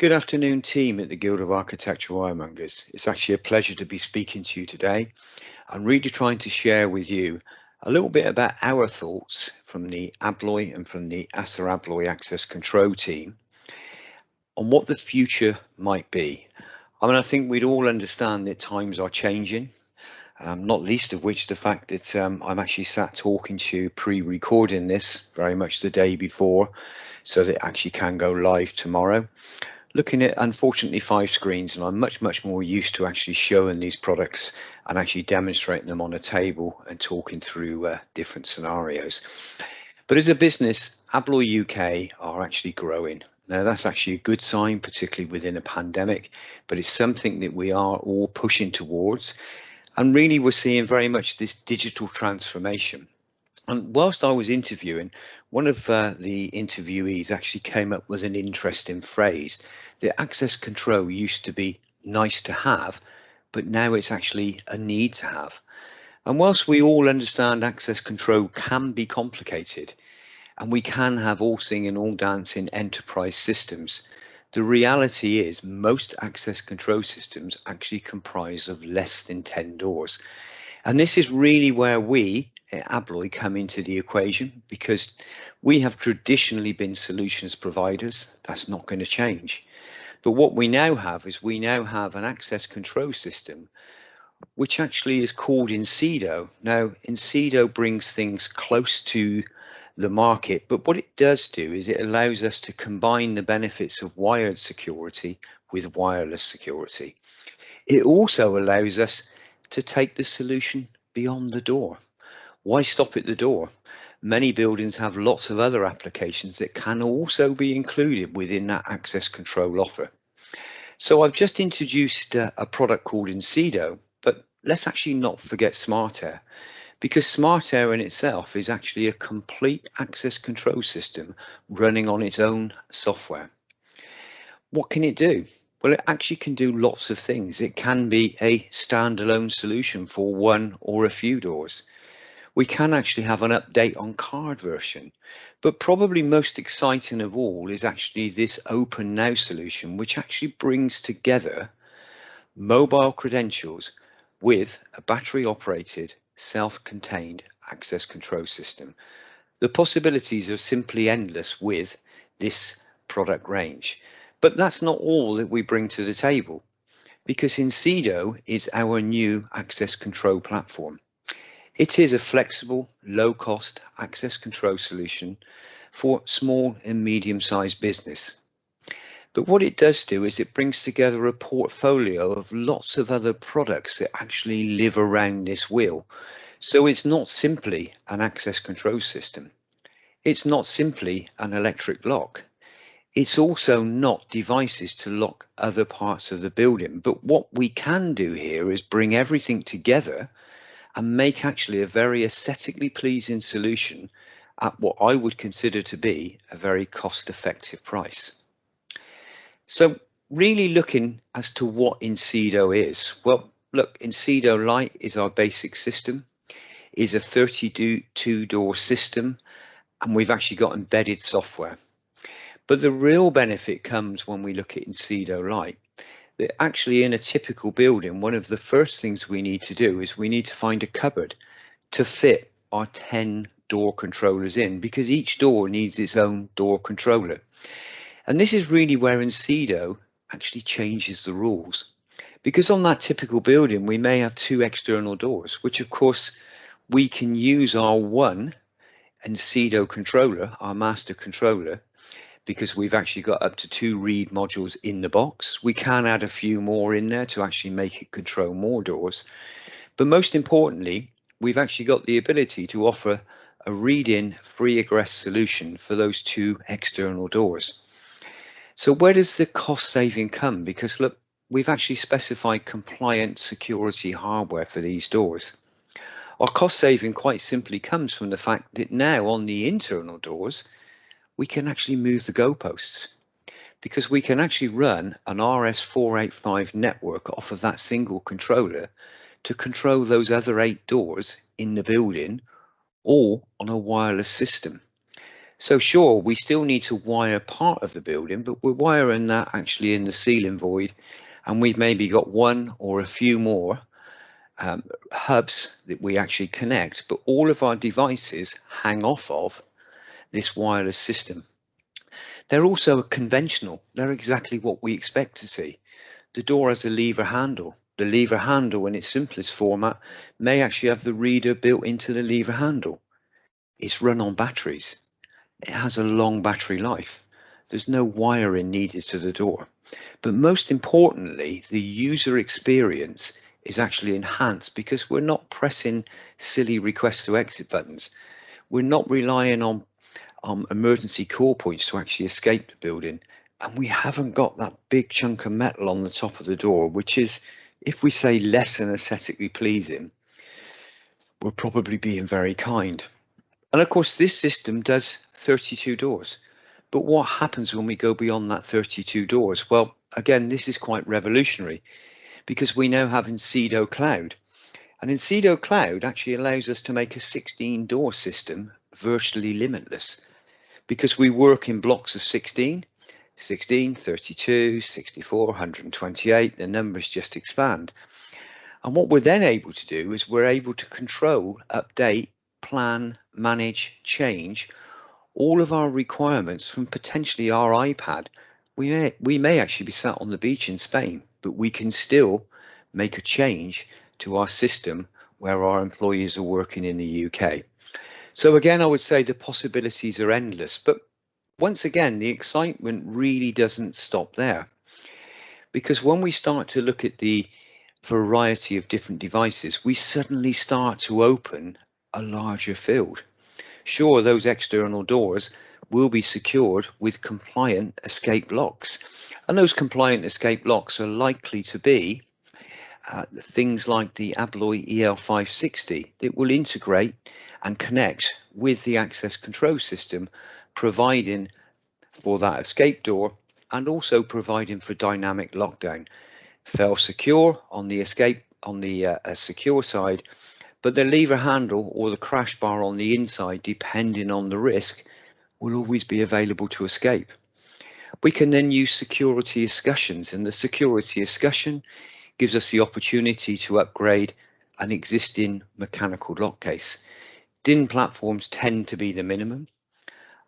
Good afternoon, team at the Guild of Architectural Ironmongers. It's actually a pleasure to be speaking to you today. I'm really trying to share with you a little bit about our thoughts from the Abloy and from the ASA Abloy Access Control team on what the future might be. I think we'd all understand that times are changing, not least of which the fact that I'm actually sat talking to you pre-recording this very much the day before, so that it actually can go live tomorrow. Looking at, unfortunately, 5 screens, and I'm much more used to actually showing these products and actually demonstrating them on a table and talking through different scenarios. But as a business, Abloy UK are actually growing. Now, that's actually a good sign, particularly within a pandemic, but it's something that we are all pushing towards. And really, we're seeing very much this digital transformation. And whilst I was interviewing, one of the interviewees actually came up with an interesting phrase that access control used to be nice to have, but now it's actually a need to have. And whilst we all understand access control can be complicated, and we can have all singing, all dancing enterprise systems, the reality is most access control systems actually comprise of less than 10 doors. And this is really where we at Abloy come into the equation, because we have traditionally been solutions providers. That's not going to change. But what we now have is we now have an access control system which actually is called Incedo. Now, Incedo brings things close to the market, but what it does do is it allows us to combine the benefits of wired security with wireless security. It also allows us to take the solution beyond the door. Why stop at the door? Many buildings have lots of other applications that can also be included within that access control offer. So I've just introduced a product called Incedo, but let's actually not forget Smart Air, because Smart Air in itself is actually a complete access control system running on its own software. What can it do? Well, it actually can do lots of things. It can be a standalone solution for one or a few doors. We can actually have an update on card version, but probably most exciting of all is actually this Open Now solution, which actually brings together mobile credentials with a battery operated, self-contained access control system. The possibilities are simply endless with this product range. But that's not all that we bring to the table, because Incedo is our new access control platform. It is a flexible, low-cost access control solution for small and medium-sized business. But what it does do is it brings together a portfolio of lots of other products that actually live around this wheel. So it's not simply an access control system. It's not simply an electric lock. It's also not devices to lock other parts of the building. But what we can do here is bring everything together and make actually a very aesthetically pleasing solution at what I would consider to be a very cost-effective price. So really looking as to what Incedo is. Well, look, Incedo Lite is our basic system, is a 32-door system, and we've actually got embedded software. But the real benefit comes when we look at Incedo Lite. That actually in a typical building, one of the first things we need to do is we need to find a cupboard to fit our 10 door controllers in, because each door needs its own door controller. And this is really where Incedo actually changes the rules, because on that typical building we may have 2 external doors, which of course we can use our one Incedo controller, our master controller, because we've actually got up to 2 read modules in the box. We can add a few more in there to actually make it control more doors. But most importantly, we've actually got the ability to offer a read-in free egress solution for those 2 external doors. So where does the cost saving come? Because look, we've actually specified compliant security hardware for these doors. Our cost saving quite simply comes from the fact that now on the internal doors, we can actually move the goalposts, because we can actually run an RS485 network off of that single controller to control those other 8 doors in the building, or on a wireless system. So sure, we still need to wire part of the building, but we're wiring that actually in the ceiling void, and we've maybe got one or a few more hubs that we actually connect, but all of our devices hang off of this wireless system. They're also conventional. They're exactly what we expect to see. The door has a lever handle. The lever handle in its simplest format may actually have the reader built into the lever handle. It's run on batteries. It has a long battery life. There's no wiring needed to the door. But most importantly, the user experience is actually enhanced because we're not pressing silly request to exit buttons. We're not relying on emergency call points to actually escape the building. And we haven't got that big chunk of metal on the top of the door, which is, if we say less than aesthetically pleasing, we're probably being very kind. And of course, this system does 32 doors. But what happens when we go beyond that 32 doors? Well, again, this is quite revolutionary because we now have Incedo Cloud. And Incedo Cloud actually allows us to make a 16-door system virtually limitless because we work in blocks of 16, 32, 64, 128, the numbers just expand. And what we're then able to do is we're able to control, update, plan, manage, change all of our requirements from potentially our iPad. We may actually be sat on the beach in Spain, but we can still make a change to our system where our employees are working in the UK. So again, I would say the possibilities are endless, but once again, the excitement really doesn't stop there. Because when we start to look at the variety of different devices, we suddenly start to open a larger field. Sure, those external doors will be secured with compliant escape locks. And those compliant escape locks are likely to be things like the Abloy EL560 that will integrate and connect with the access control system, providing for that escape door and also providing for dynamic lockdown. Fail secure on the escape on the secure side, but the lever handle or the crash bar on the inside, depending on the risk, will always be available to escape. We can then use security escutcheons, and the security escutcheon gives us the opportunity to upgrade an existing mechanical lock case. DIN platforms tend to be the minimum.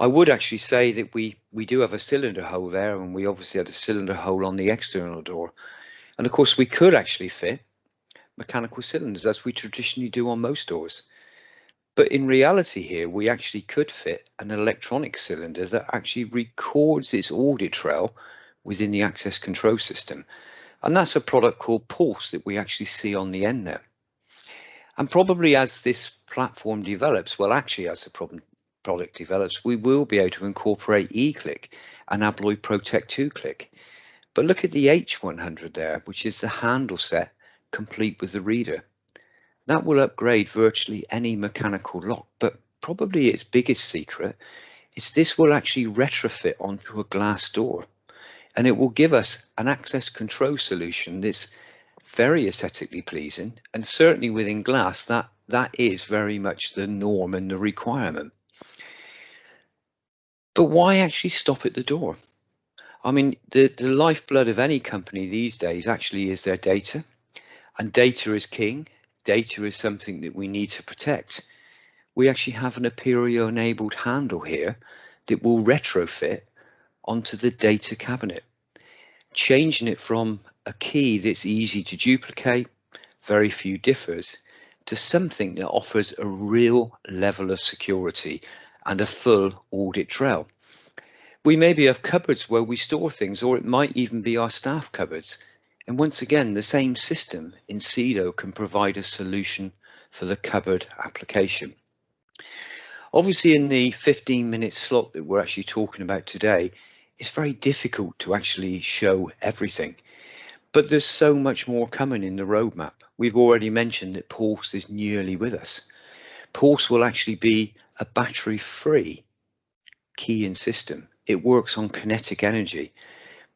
I would actually say that we do have a cylinder hole there, and we obviously had a cylinder hole on the external door. And of course, we could actually fit mechanical cylinders as we traditionally do on most doors. But in reality here, we actually could fit an electronic cylinder that actually records its audit trail within the access control system. And that's a product called Pulse that we actually see on the end there. And probably as this platform develops, well, actually as the product develops, we will be able to incorporate eClick and Abloy Protect 2 Click. But look at the H100 there, which is the handle set complete with the reader. That will upgrade virtually any mechanical lock, but probably its biggest secret is this will actually retrofit onto a glass door, and it will give us an access control solution that's very aesthetically pleasing, and certainly within glass that is very much the norm and the requirement. But why actually stop at the door? I mean, the lifeblood of any company these days actually is their data, and data is king. Data is something that we need to protect. We actually have an Aperio enabled handle here that will retrofit onto the data cabinet, changing it from a key that's easy to duplicate, very few differs, to something that offers a real level of security and a full audit trail. We maybe have cupboards where we store things, or it might even be our staff cupboards. And once again, the same system Incedo can provide a solution for the cupboard application. Obviously, in the 15-minute slot that we're actually talking about today, it's very difficult to actually show everything. But there's so much more coming in the roadmap. We've already mentioned that Pulse is nearly with us. Pulse will actually be a battery-free key-in system. It works on kinetic energy,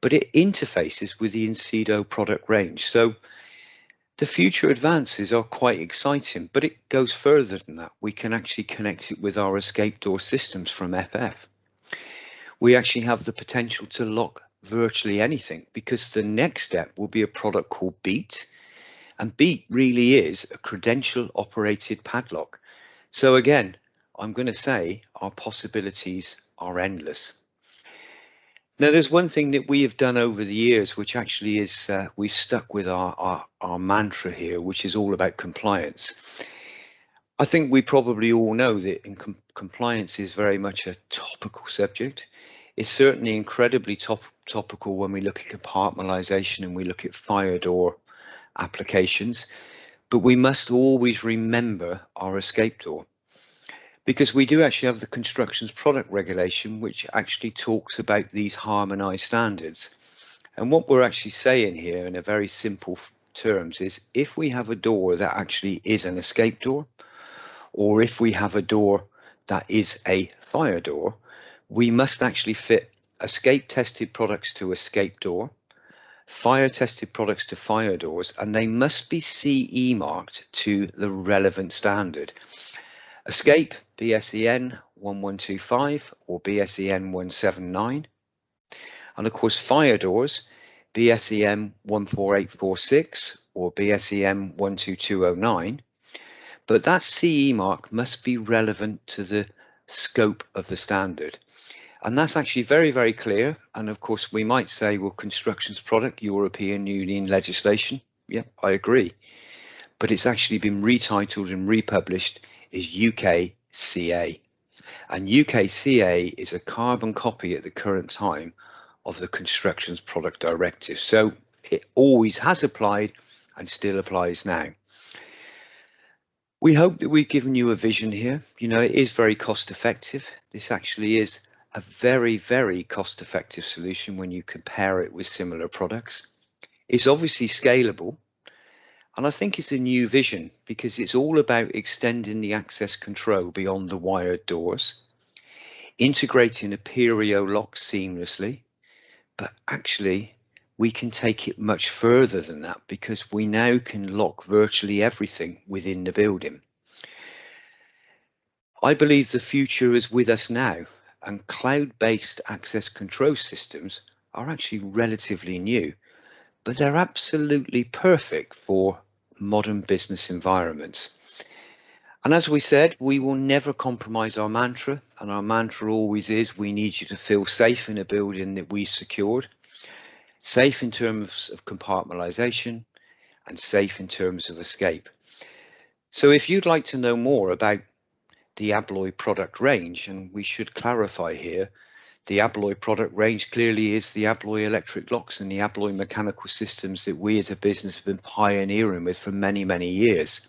but it interfaces with the Incedo product range. So The future advances are quite exciting, but it goes further than that. We can actually connect it with our escape door systems from FF. We actually have the potential to lock virtually anything, because the next step will be a product called Beat. And Beat really is a credential operated padlock. So again, I'm going to say our possibilities are endless. Now, there's one thing that we have done over the years, which actually is we've stuck with our mantra here, which is all about compliance. I think we probably all know that compliance is very much a topical subject. It's certainly incredibly topical when we look at compartmentalization and we look at fire door applications, but we must always remember our escape door, because we do actually have the constructions product regulation, which actually talks about these harmonized standards. And what we're actually saying here in a very simple terms is, if we have a door that actually is an escape door, or if we have a door that is a fire door, we must actually fit escape tested products to escape door, fire tested products to fire doors, and they must be CE marked to the relevant standard. Escape BSEN 1125 or BSEN 179, and of course fire doors BSEN 14846 or BSEN 12209, but that CE mark must be relevant to the scope of the standard. And that's actually very, very clear. And of course, we might say, well, constructions product, European Union legislation. Yeah, I agree. But it's actually been retitled and republished as UKCA. And UKCA is a carbon copy at the current time of the Constructions Product Directive. So it always has applied and still applies now. We hope that we've given you a vision here. You know, it is very cost effective. This actually is a very, very cost effective solution when you compare it with similar products. It's obviously scalable, and I think it's a new vision, because it's all about extending the access control beyond the wired doors, integrating a perio lock seamlessly, but actually we can take it much further than that, because we now can lock virtually everything within the building. I believe the future is with us now, and cloud-based access control systems are actually relatively new, but they're absolutely perfect for modern business environments. And as we said, we will never compromise our mantra, and our mantra always is, we need you to feel safe in a building that we've secured, safe in terms of compartmentalization, and safe in terms of escape. So if you'd like to know more about the Abloy product range, and we should clarify here, the Abloy product range clearly is the Abloy electric locks and the Abloy mechanical systems that we as a business have been pioneering with for many, many years.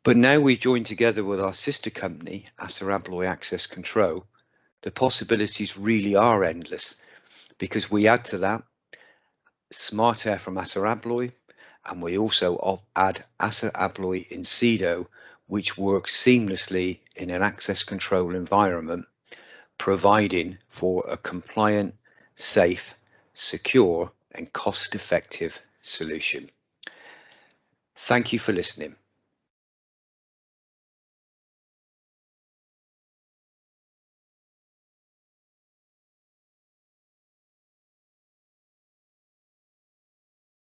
But now we've joined together with our sister company, ASSA Abloy Access Control. The possibilities really are endless, because we add to that Smart Air from ASSA Abloy, and we also add ASSA Abloy Incido, which works seamlessly in an access control environment, providing for a compliant, safe, secure, and cost-effective solution. Thank you for listening.